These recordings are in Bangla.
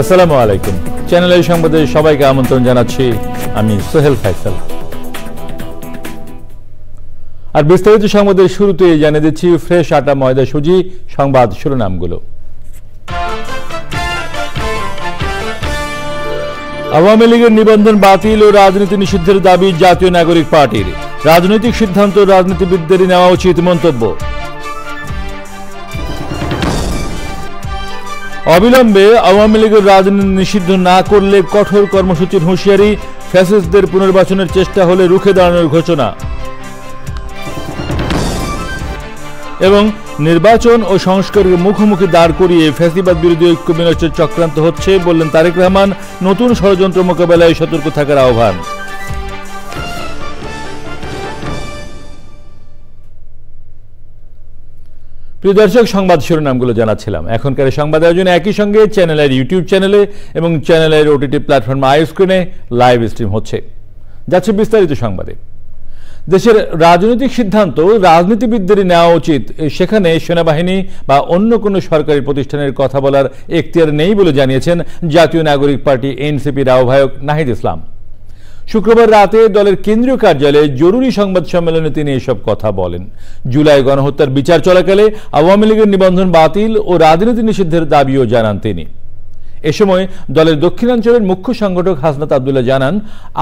আসসালামু আলাইকুম। চ্যানেলের সংবাদে সবাইকে আমন্ত্রণ জানাচ্ছি, আমি সোহেল ফাইসাল। আর বিস্তারিত সংবাদের শুরুতেই জানিয়ে দিচ্ছি ফ্রেশ আটা ময়দা সুজি সংবাদ শিরোনামগুলো। আওয়ামী লীগের নিবন্ধন বাতিল ও রাজনীতি নিষিদ্ধের দাবি জাতীয় নাগরিক পার্টির। রাজনৈতিক সিদ্ধান্ত রাজনীতিবিদদেরই নেওয়া উচিত মন্তব্য। অবিলম্বে আওয়ামী লীগের রাজনীতি নিষিদ্ধ না করলে কঠোর কর্মসূচির হুঁশিয়ারি। ফ্যাসিস্টদের পুনর্বাসনের চেষ্টা হলে রুখে দাঁড়ানোর ঘোষণা। এবং নির্বাচন ও সংস্কারের মুখোমুখি দাঁড় করিয়ে ফ্যাসিবাদ বিরোধী ঐক্য বিনষ্টের চক্রান্ত হচ্ছে বললেন তারেক রহমান। নতুন ষড়যন্ত্র মোকাবেলায় সতর্ক থাকার আহ্বান। প্রিয় দর্শক, সংবাদ শিরোনামগুলো জানাচ্ছিলাম। এখনকার সংবাদ আয়োজনে একই সঙ্গে চ্যানেলের ইউটিউব চ্যানেলে এবং চ্যানেলের ওটিটি প্ল্যাটফর্ম আই স্ক্রিনে লাইভ স্ট্রিম হচ্ছে। যাচ্ছে বিস্তারিত সংবাদে। দেশের রাজনৈতিক সিদ্ধান্ত রাজনীতিবিদদেরই নেওয়া উচিত, সেখানে সেনাবাহিনী বা অন্য কোনো সরকারি প্রতিষ্ঠানের কথা বলার এখতিয়ার নেই বলে জানিয়েছেন জাতীয় নাগরিক পার্টি এনসিপির আহ্বায়ক নাহিদ ইসলাম। শুক্রবার রাতে দলের কেন্দ্রীয় কার্যালয়ে জরুরি সংবাদ সম্মেলনে তিনি এসব কথা বলেন। জুলাই গণহত্যার বিচার চলাকালে আওয়ামী লীগের নিবন্ধন বাতিল ও রাজনীতি নিষিদ্ধের দাবিও জানান তিনি। এ সময় দলের দক্ষিণাঞ্চলের মুখ্য সংগঠক হাসনাত আব্দুল্লাহ জানান,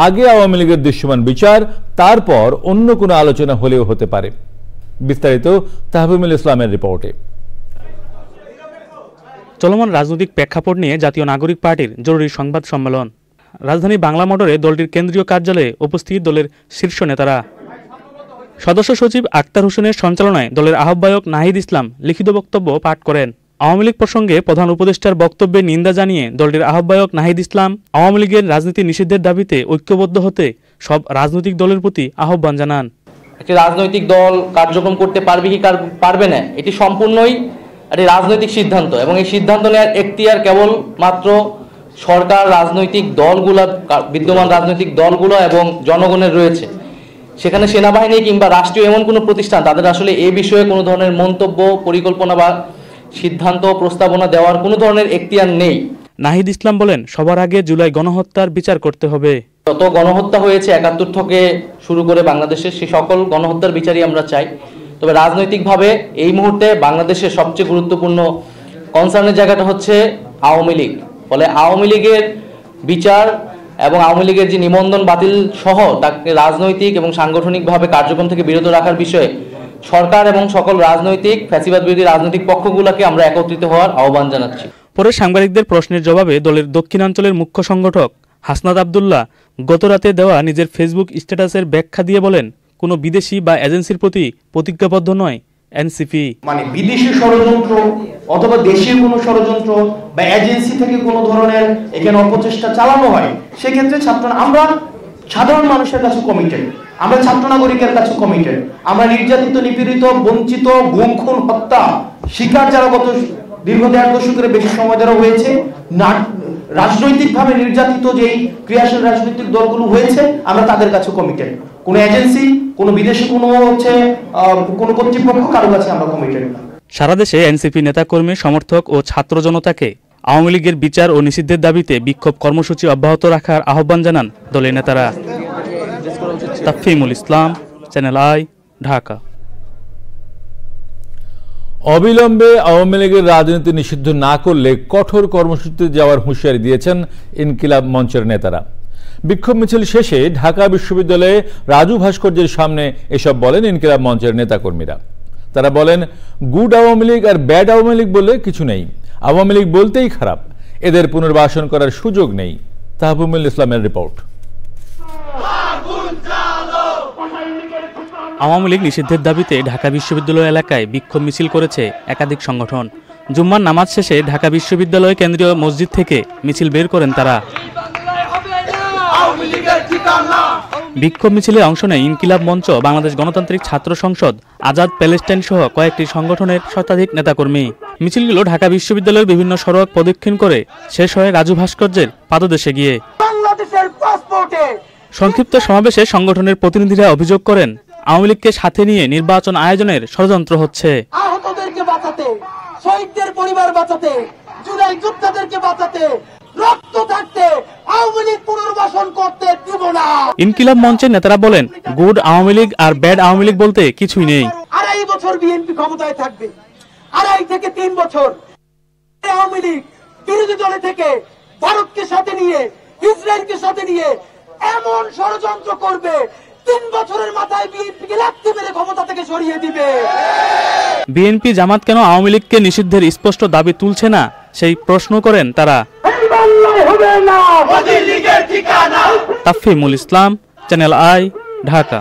আগে আওয়ামী লীগের দৃশ্যমান বিচার, তারপর অন্য কোনো আলোচনা হলেও হতে পারে। বিস্তারিত তাহবিমুল ইসলামের রিপোর্টে। চলমান রাজনৈতিক প্রেক্ষাপট নিয়ে জাতীয় নাগরিক পার্টির জরুরি সংবাদ সম্মেলন। রাজধানী বাংলা মোটরে দলটির কেন্দ্রীয় কার্যালয়ে উপস্থিত দলের শীর্ষ নেতারা। সদস্য সচিব আক্তার হোসেনের সঞ্চালনায় দলের আহ্বায়ক নাহিদ ইসলাম লিখিত বক্তব্য পাঠ করেন। আওয়ামী লীগ প্রসঙ্গে প্রধান উপদেষ্টার বক্তব্যে নিন্দা জানিয়ে দলটির আহ্বায়ক নাহিদ ইসলাম আওয়ামী লীগের রাজনীতি নিষিদ্ধের দাবিতে ঐক্যবদ্ধ হতে সব রাজনৈতিক দলের প্রতি আহ্বান জানান। একটি রাজনৈতিক দল কার্যক্রম করতে পারবে কি পারবে না, এটি সম্পূর্ণই একটি রাজনৈতিক সিদ্ধান্ত এবং এই সিদ্ধান্ত নেওয়ার এখতিয়ার কেবল মাত্র সরকার, রাজনৈতিক দলগুলো, বিদ্যমান রাজনৈতিক দলগুলো এবং জনগণের রয়েছে। সেখানে সেনাবাহিনী কিংবা রাষ্ট্রীয় এমন কোনো প্রতিষ্ঠান তাদের আসলে এ বিষয়ে কোনো ধরনের মন্তব্য, পরিকল্পনা বা সিদ্ধান্ত প্রস্তাবনা দেওয়ার কোনো ধরনের এখতিয়ার নেই। নাহিদ ইসলাম বলেন, সবার আগে জুলাই গণহত্যার বিচার করতে হবে। যত গণহত্যা হয়েছে ৭১ থেকে শুরু করে বাংলাদেশের, সেই সকল গণহত্যার বিচারই আমরা চাই। তবে রাজনৈতিকভাবে এই মুহূর্তে বাংলাদেশের সবচেয়ে গুরুত্বপূর্ণ কনসার্নের জায়গাটা হচ্ছে আওয়ামী লীগ। ফলে আওয়ামী লীগের বিচার এবং আওয়ামী লীগের যে নিবন্ধন বাতিল সহ তাকে রাজনৈতিক এবং সাংগঠনিকভাবে কার্যক্রম থেকে বিরত রাখার বিষয়ে সরকার এবং সকল রাজনৈতিক ফ্যাসিবাদ বিরোধী রাজনৈতিক পক্ষগুলোকে আমরা একত্রিত হওয়ার আহ্বান জানাচ্ছি। পরে সাংবাদিকদের প্রশ্নের জবাবে দলের দক্ষিণাঞ্চলের মুখ্য সংগঠক হাসনাত আব্দুল্লাহ গতরাতে দেওয়া নিজের ফেসবুক স্ট্যাটাসের ব্যাখ্যা দিয়ে বলেন, কোনো বিদেশি বা এজেন্সির প্রতি প্রতিজ্ঞাবদ্ধ নয় এনসিপি। মানে বিদেশি ষড়যন্ত্র অথবা দেশীয় কোনো ষড়যন্ত্র বা এজেন্সি থেকে কোনো ধরনের এখানে অপচেষ্টা চালানো হয়, সেক্ষেত্রে আমরা সাধারণ মানুষের কাছে কমিটেড, আমরা ছাত্র নাগরিকের কাছে কমিটেড। আমরা নির্যাতিত, নিপীড়িত, বঞ্চিত, গুম, খুন, হত্যা শিকার যারা গত দীর্ঘ ১.৫ দশকের বেশি সময় ধরে হয়েছে, রাজনৈতিকভাবে নির্যাতিত যেই ক্রিয়াশীল রাজনৈতিক দলগুলো হয়েছে, আমরা তাদের কাছে কমিটেড। কোনো এজেন্সি, কোনো বিদেশি কোনো কর্তৃপক্ষ কারো কাছে আমরা কমিটেড না। সারা দেশে এনসিপি নেতাকর্মী, সমর্থক ও ছাত্র জনতাকে আওয়ামী লীগের বিচার ও নিষিদ্ধের দাবিতে বিক্ষোভ কর্মসূচি অব্যাহত রাখার আহ্বান জানান দলের নেতারা। তাফহিমুল ইসলাম, চ্যানেল আই, ঢাকা। অবিলম্বে আওয়ামী লীগের রাজনীতি নিষিদ্ধ না করলে কঠোর কর্মসূচিতে যাওয়ার হুঁশিয়ারি দিয়েছেন ইনকিলাব মঞ্চের নেতারা। বিক্ষোভ মিছিল শেষে ঢাকা বিশ্ববিদ্যালয়ে রাজু ভাস্কর্যের সামনে এসব বলেন ইনকিলাব মঞ্চের নেতাকর্মীরা। তারা বলেন, গুড আওয়ামী লীগ আর ব্যাড আওয়ামী লীগ বলে কিছু নেই, আওয়ামী লীগ বলতেই খারাপ, এদের পুনর্বাসন করার সুযোগ নেই। তাহবিমুল ইসলামের রিপোর্ট। আওয়ামী লীগ নিষিদ্ধের দাবিতে ঢাকা বিশ্ববিদ্যালয় এলাকায় বিক্ষোভ মিছিল করেছে একাধিক সংগঠন। জুম্মার নামাজ শেষে ঢাকা বিশ্ববিদ্যালয় কেন্দ্রীয় মসজিদ থেকে মিছিল বের করেন তারা। বিক্ষোভ মিছিলে অংশ নেয় ইনকিলাব মঞ্চ, বাংলাদেশ গণতান্ত্রিক ছাত্র সংসদ, আজাদ প্যালেস্টাইন সহ কয়েকটি সংগঠনের শতাধিক নেতাকর্মী। মিছিলগুলো ঢাকা বিশ্ববিদ্যালয়ের বিভিন্ন সড়ক প্রদক্ষিণ করে শেষ হয় রাজু ভাস্কর্যের পাদদেশে গিয়ে। সংক্ষিপ্ত সমাবেশে সংগঠনের প্রতিনিধিরা অভিযোগ করেন, আওয়ামী লীগকে সাথে নিয়ে নির্বাচন আয়োজনের ষড়যন্ত্র হচ্ছে। আহতদেরকে বাঁচাতে, শহীদদের পরিবার বাঁচাতে, জুলাই যোদ্ধাদেরকে বাঁচাতে, রক্ত থাকতে আওয়ামী লীগ পুনর্বাসন করতে দিব না। ইনকিলাব মঞ্চের নেতারা বলেন, গুড আওয়ামী লীগ আর ব্যাড আওয়ামী লীগ বলতে কিছুই নেই। 2.5 বছর বিএনপি ক্ষমতায় থাকবে, 2.5 থেকে 3 বছর আওয়ামী লীগ বিরোধী দলে থেকে ভারতকে সাথে নিয়ে, ইসরায়েলকে সাথে নিয়ে এমন ষড়যন্ত্র করবে, 3 বছরের মাথায় বিএনপিকে লাথি মেরে ক্ষমতা থেকে সরিয়ে দিবে। বিএনপি জামাত কেন আওয়ামী লীগকে নিষিদ্ধের স্পষ্ট দাবি তুলছে না, সেই প্রশ্ন করেন তারা। তাফহিমুল ইসলাম, চ্যানেল আই, ঢাকা।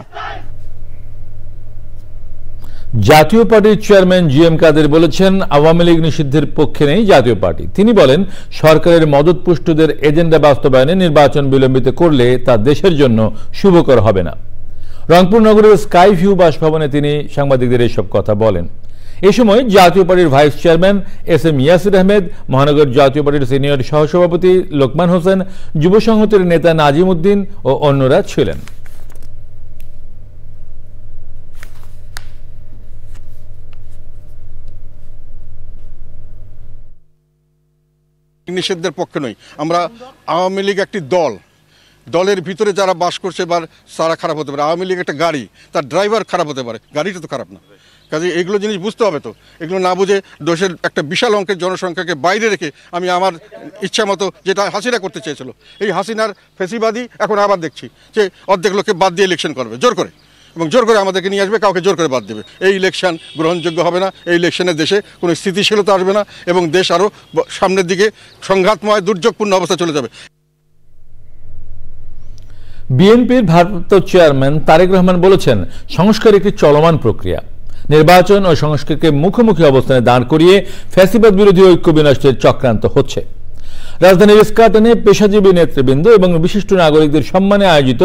জাতীয় পার্টির চেয়ারম্যান জিএম কাদের বলেছেন, আওয়ামী লীগ নিষিদ্ধের পক্ষে নেই জাতীয় পার্টি। তিনি বলেন, সরকারের মদতপুষ্টদের এজেন্ডা বাস্তবায়নে নির্বাচন বিলম্বিত করলে তা দেশের জন্য শুভকর হবে না। রংপুর নগরের স্কাই ভিউ বাসভবনে তিনি সাংবাদিকদের এসব কথা বলেন। এ সময় জাতীয় পার্টির vice chairman S M Yasir Ahmed, মহানগর জাতীয় পার্টির সিনিয়র সহসভাপতি লোকমান হোসেন, যুব সংহতির নেতা নাজিম উদ্দিন ও অন্যরা ছিলেন। নিষিদ্ধের পক্ষে নই আমরা। আওয়ামী লীগ একটি দলের ভিতরে যারা বাস করছে বা তারা খারাপ হতে পারে। আওয়ামী লীগ একটা গাড়ি, তার ড্রাইভার খারাপ হতে পারে, গাড়িটা তো খারাপ না। কাজে এইগুলো জিনিস বুঝতে হবে। তো এগুলো না বুঝে দেশের একটা বিশাল অঙ্কের জনসংখ্যাকে বাইরে রেখে আমি আমার ইচ্ছা মতো, যেটা হাসিনা করতে চেয়েছিল, এই হাসিনার ফেসিবাদী এখন আবার দেখছি যে অর্ধেক লোককে বাদ দিয়ে ইলেকশন করবে জোর করে, এবং জোর করে আমাদেরকে নিয়ে আসবে, কাউকে জোর করে বাদ দেবে। এই ইলেকশন গ্রহণযোগ্য হবে না। এই ইলেকশনের দেশে কোনো স্থিতিশীলতা আসবে না এবং দেশ আরও সামনের দিকে সংঘাতময় দুর্যোগপূর্ণ অবস্থা চলে যাবে। বিএনপির ভারপ্রাপ্ত চেয়ারম্যান তারেক রহমান বলেছেন, সংস্কার একটি চলমান প্রক্রিয়া। নির্বাচন ও সংস্কারকে মুখোমুখি অবস্থানে দাঁড় করিয়ে ফ্যাসিবাদ বিরোধী ঐক্য বিনষ্টের চক্রান্ত হচ্ছে। রাজধানীর ইস্কাটনে পেশাজীবী নেতৃবৃন্দ এবং বিশিষ্ট নাগরিকদের সম্মানে আয়োজিত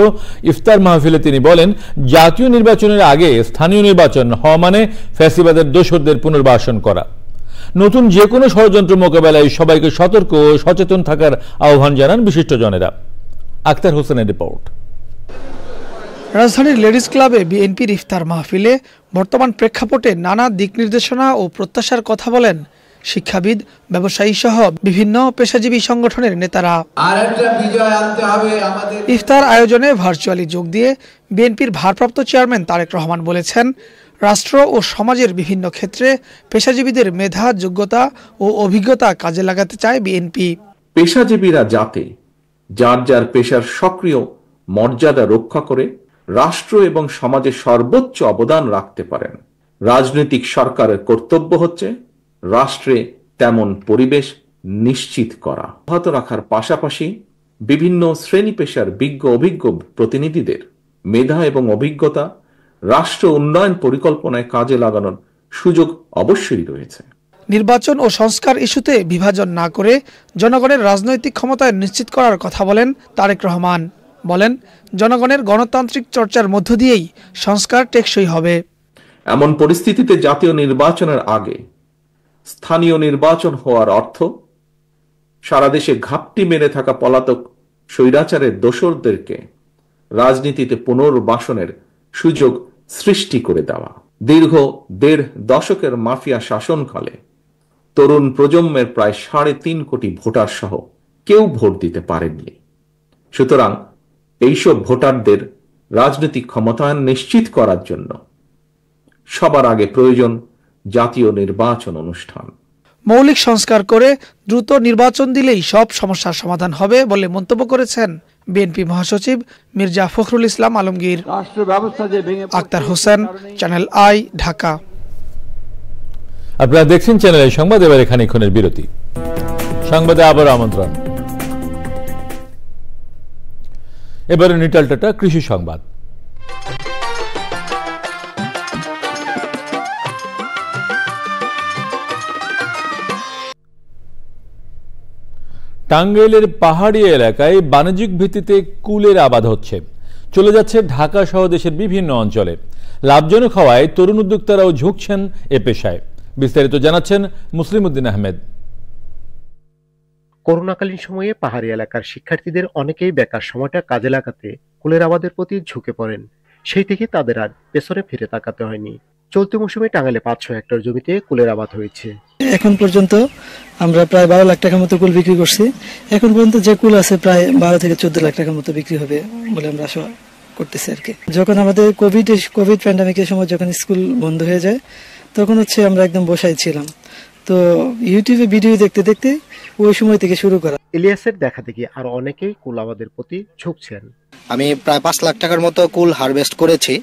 ইফতার মাহফিলে তিনি বলেন, জাতীয় নির্বাচনের আগে স্থানীয় নির্বাচন হওয়া মানে ফ্যাসিবাদের দোসরদের পুনর্বাসন করা। নতুন যে কোনো ষড়যন্ত্র মোকাবেলায় সবাইকে সতর্ক ও সচেতন থাকার আহ্বান জানান বিশিষ্টজনেরা। আক্তার হোসেনের রিপোর্ট। রাজধানীর লেডিস ক্লাবে বিএনপির ইফতার মাহফিলে বর্তমান প্রেক্ষাপটে নানা দিক নির্দেশনা ও প্রত্যাশার কথা বলেন শিক্ষাবিদ, ব্যবসায়ী সহ বিভিন্ন পেশাজীবী সংগঠনের নেতারা। ইফতার আয়োজনে ভার্চুয়ালি যোগ দিয়ে বিএনপির ভারপ্রাপ্ত চেয়ারম্যান তারেক রহমান বলেছেন, রাষ্ট্র ও সমাজের বিভিন্ন ক্ষেত্রে পেশাজীবীদের মেধা, যোগ্যতা ও অভিজ্ঞতা কাজে লাগাতে চায় বিএনপি। পেশাজীবীরা যাতে যার যার পেশার সক্রিয় মর্যাদা রক্ষা করে রাষ্ট্র এবং সমাজে সর্বোচ্চ অবদান রাখতে পারেন। রাজনৈতিক সরকারের কর্তব্য হচ্ছে রাষ্ট্রে তেমন পরিবেশ নিশ্চিত করা, অব্যাহত রাখার পাশাপাশি বিভিন্ন শ্রেণী পেশার বিজ্ঞ অভিজ্ঞ প্রতিনিধিদের মেধা এবং অভিজ্ঞতা রাষ্ট্র উন্নয়ন পরিকল্পনায় কাজে লাগানোর সুযোগ অবশ্যই রয়েছে। নির্বাচন ও সংস্কার ইস্যুতে বিভাজন না করে জনগণের রাজনৈতিক ক্ষমতায় নিশ্চিত করার কথা বলেন তারেক রহমান। বলেন, জনগণের গণতান্ত্রিক চর্চার মধ্য দিয়েই সংস্কার টেকসই হবে। এমন পরিস্থিতিতে জাতীয় নির্বাচনের আগে স্থানীয় নির্বাচন হওয়ার অর্থ সারা দেশে ঘাপটি মেরে থাকা পলাতক স্বৈরাচারের দোসরদেরকে রাজনীতিতে পুনর্বাসনের সুযোগ সৃষ্টি করে দেওয়া। দীর্ঘ 1.5 দশকের মাফিয়া শাসনকালে তরুণ প্রজন্মের প্রায় 3.5 কোটি ভোটার সহ কেউ ভোট দিতে পারেননি। সুতরাং এইসব ভোটারদের রাজনৈতিক ক্ষমতায়ন নিশ্চিত করার জন্য সবার আগে প্রয়োজন জাতীয় নির্বাচন অনুষ্ঠান। মৌলিক সংস্কার করে দ্রুত নির্বাচন দিলেই সব সমস্যার সমাধান হবে বলে মন্তব্য করেছেন বিএনপি মহাসচিব মির্জা ফখরুল ইসলাম আলমগীর। Akter Hossain, Channel I, Dhaka. আপনারা দেখছেন চ্যানেল আই সংবাদ। এবার খানিকক্ষণের বিরতি, সংবাদে আবার আমন্ত্রণ। এবারে নিটাল টাটা কৃষি সংবাদ। টাঙ্গাইলের পাহাড়ি এলাকায় বাণিজ্যিক ভিত্তিতে কুলের আবাদ হচ্ছে, চলে যাচ্ছে ঢাকা সহ দেশের বিভিন্ন অঞ্চলে। লাভজনক হওয়ায় তরুণ উদ্যোক্তারাও ঝুঁকছেন এ পেশায়। বিস্তারিত জানাচ্ছেন মুসলিম উদ্দিন আহমেদ। করোনাকালীন সময়ে পাহাড়ি এলাকার শিক্ষার্থীদের অনেকেই বেকার সময়টা কাজে লাগাতে কুলের আবাদের প্রতি ঝুঁকে পড়েন। সেই থেকে তাদের আর পেছনে ফিরে তাকাতে হয়নি। চলতি মৌসুমে টাঙ্গাইলে 500 হেক্টর জমিতে কুলের আবাদ হয়েছে। এখন পর্যন্ত আমরা প্রায় 12 লাখ টাকার মতো কুল বিক্রি করছি। এখন পর্যন্ত যে কুল আছে প্রায় 12 থেকে 14 লাখ টাকার মতো বিক্রি হবে বলে আমরা আশা করতেছি আর কি। যখন আমাদের কোভিড প্যান্ডামিকের সময় যখন স্কুল বন্ধ হয়ে যায় তখন আমরা একদম বসাই ছিলাম, তো ইউটিউবে ভিডিও দেখতে দেখতে ওই সময় থেকে শুরু করা। ইলিয়াসের দেখা দেখি আরো অনেকেই কুল আবাদের প্রতি ঝুঁকছেন। আমি প্রায় 5 লাখ টাকার মতো কুল হারভেস্ট করেছি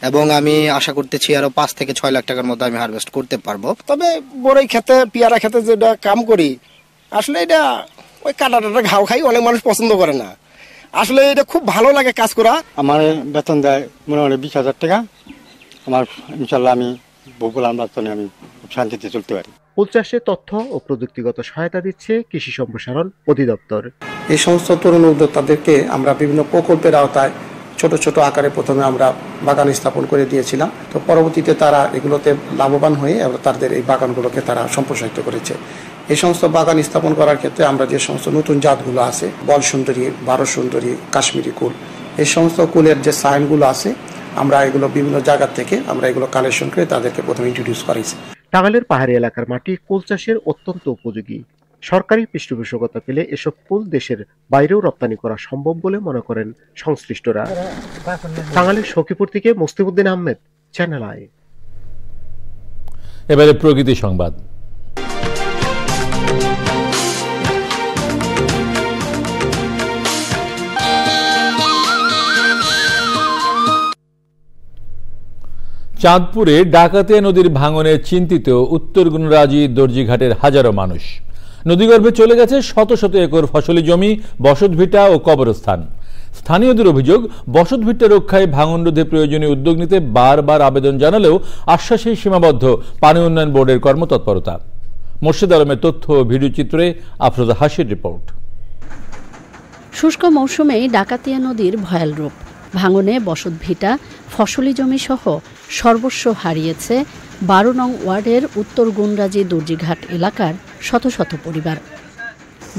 এবং আমি আশা করতেছি আরো 5 থেকে 6 লাখ টাকার মতো আমি হারভেস্ট করতে পারবো। তবে বড়ই খেতে পেয়ারা খেতে যেটা কাম করি আসলে এটা ওই কাটা ঘাও খাই, অনেক মানুষ পছন্দ করে না। আসলে এটা খুব ভালো লাগে কাজ করা। আমার বেতন দেয় মনে হয় 20,000 টাকা। আমার ইনশাল্লাহ আমি বহুলাম বেতনে আমি শান্তিতে চলতে পারি। কুল চাষে তথ্য ও প্রযুক্তিগত সহায়তা দিচ্ছে কৃষি সম্প্রসারণ অধিদপ্তর। এই সমস্ত তরুণ উদ্যোক্তাদেরকে আমরা বিভিন্ন প্রকল্পের আওতায় ছোট ছোট আকারে প্রথমে আমরা বাগান স্থাপন করে দিয়েছিলাম, তো পরবর্তীতে তারা এগুলোতে লাভবান হয়ে তাদের এই বাগানগুলোকে তারা সম্প্রসারিত করেছে। এই সমস্ত বাগান স্থাপন করার ক্ষেত্রে আমরা যে সমস্ত নতুন জাতগুলো আছে, বল সুন্দরী, 12 সুন্দরী, কাশ্মীরি কুল, এই সমস্ত কুলের যে সাইনগুলো আছে আমরা এগুলো বিভিন্ন জায়গা থেকে আমরা এগুলো কালেকশন করে তাদেরকে প্রথমে ইন্ট্রোডিউস করেছি। টাঙ্গাইলের পাহাড়ি এলাকার মাটি কুল চাষের অত্যন্ত উপযোগী। সরকারি পৃষ্ঠপোষকতা পেলে এসব কুল দেশের বাইরেও রপ্তানি করা সম্ভব বলে মনে করেন সংশ্লিষ্টরা। টাঙ্গাইলের সখীপুর থেকে মুসলিম উদ্দিন আহমেদ, চ্যানেল আই। এবারে প্রকৃতি সংবাদ। চাঁদপুরে ডাকাতিয়া নদীর ভাঙনে চিন্তিত উত্তর গুণরাজি দর্জিঘাটের হাজারো মানুষ। নদীগর্ভে চলে গেছে শত শত একর ফসলি জমি, বসতভিটা ও কবরস্থান। স্থানীয়দের অভিযোগ, বসতভিটা রক্ষায় ভাঙন রোধে প্রয়োজনীয় উদ্যোগ নিতে বারবার আবেদন জানালেও আশ্বাসেই সীমাবদ্ধ পানি উন্নয়ন বোর্ডের কর্মতৎপরতা। মোর্শেদ আলমের তথ্য ও ভিডিও চিত্রে আফরোজা হাসির রিপোর্ট। শুষ্ক মৌসুমে ডাকাতিয়া নদীর ভয়াল রূপ। ভাঙনে বসতভিটা, ফসলি জমি সহ সর্বস্ব হারিয়েছে 12 নং ওয়ার্ডের উত্তর গুণরাজি দর্জিঘাট এলাকার শত শত পরিবার।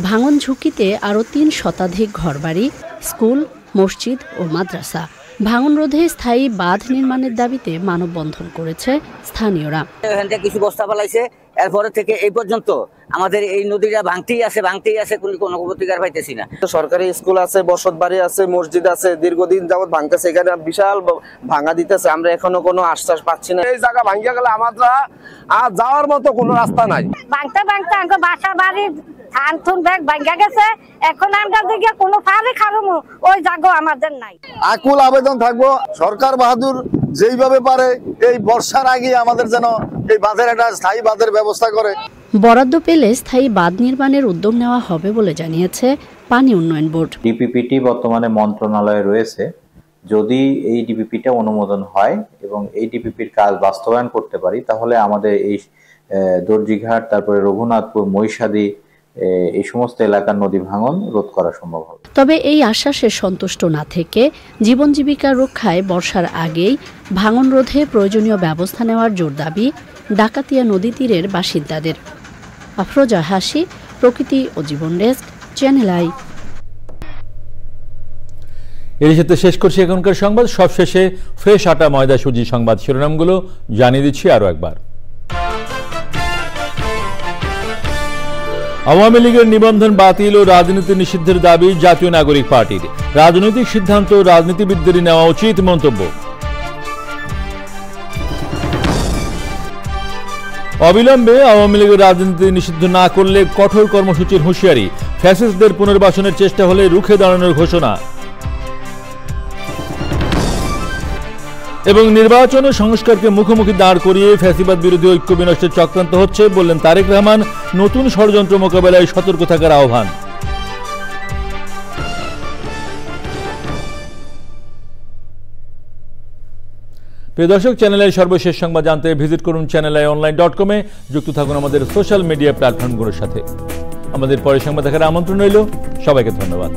ভাঙন ঝুঁকিতে আরও 3 শতাধিক ঘরবাড়ি, স্কুল, মসজিদ ও মাদ্রাসা। ভাঙন রোধে স্থায়ী বাঁধ নির্মাণের দাবিতে মানববন্ধন করেছে স্থানীয়রা। এখান থেকে কিছু বস্তা ফেলাইছে, এরপরে থেকে এই পর্যন্ত আমাদের এই নদীটা ভাঙতেই আছে, কোনো প্রতিকার পাইতেছি না। সরকারি স্কুল আছে, বসত বাড়ি আছে, মসজিদ আছে, দীর্ঘদিন যাবত ভাঙতেছে, এখানে বিশাল ভাঙা দিতেছে, আমরা এখনো কোনো আশ্বাস পাচ্ছি না। এই জায়গা ভাঙিয়া গেলে আমরা আর যাওয়ার মতো কোনো রাস্তা নাই। ভাঙতে ভাঙতে আমাদের বাসা বাড়ি ধান থুন ব্যাগ ভাঙা গেছে, এখন আমরা দিকে কোনো ফালি খাবো ওই জায়গা আমাদের নাই। আকুল আবেদন থাকবো, সরকার বাহাদুর যেইভাবে পারে এই বর্ষার আগে আমাদের যেন এই বাঁধের একটা স্থায়ী বাঁধের ব্যবস্থা করে। বরাদ্দ পেলে স্থায়ী বাঁধ নির্মাণের উদ্যোগ নেওয়া হবে বলে জানিয়েছে পানি উন্নয়ন বোর্ড। ডিপিপিটি বর্তমানে মন্ত্রণালয়ে রয়েছে। যদি এই ডিপিপিটা অনুমোদন হয় এবং এই ডিপিপির কাজ বাস্তবায়ন করতে পারি, তাহলে আমাদের এই দর্জিঘাট, তারপরে রঘুনাথপুর, মহিষাদী, এই সমস্ত এলাকার নদী ভাঙন রোধ করা সম্ভব হবে। তবে এই আশ্বাসে সন্তুষ্ট না থেকে জীবন জীবিকা রক্ষায় বর্ষার আগেই ভাঙন রোধে প্রয়োজনীয় ব্যবস্থা নেওয়ার জোর দাবি ডাকাতিয়া নদী তীরের বাসিন্দাদের। আফরোজা হাসি, প্রকৃতি ও জীবন ডেস্ক, চ্যানেল আই। এর সাথে শেষ করছি এখনকার সংবাদ। সবশেষে ফ্রেশ আটা ময়দা সুজি সংবাদ শিরোনামগুলো জানিয়ে দিচ্ছি আরো একবার। আওয়ামী লীগের নিবন্ধন বাতিল ও রাজনীতি নিষিদ্ধের দাবি জাতীয় নাগরিক পার্টির। রাজনৈতিক সিদ্ধান্ত রাজনীতিবিদদেরই নেওয়া উচিত মন্তব্য। অবিলম্বে আওয়ামী লীগের রাজনীতি নিষিদ্ধ না করলে কঠোর কর্মসূচির হুঁশিয়ারি। ফ্যাসিস্টদের পুনর্বাসনের চেষ্টা হলে রুখে দাঁড়ানোর ঘোষণা। এবং নির্বাচন ও সংস্কারকে মুখোমুখি দাঁড় করিয়ে ফ্যাসিবাদ বিরোধী ঐক্য বিনষ্টের চক্রান্ত হচ্ছে বললেন তারেক রহমান। নতুন ষড়যন্ত্র মোকাবেলায় সতর্ক থাকার আহ্বান। প্রিয় দর্শক, চ্যানেলের সর্বশেষ সংবাদ জানতে ভিজিট করুন channelionline.com-এ। যুক্ত থাকুন আমাদের সোশ্যাল মিডিয়া প্ল্যাটফর্মগুলোর সাথে। আমাদের পরের সংবাদ দেখার আমন্ত্রণ রইল। সবাইকে ধন্যবাদ।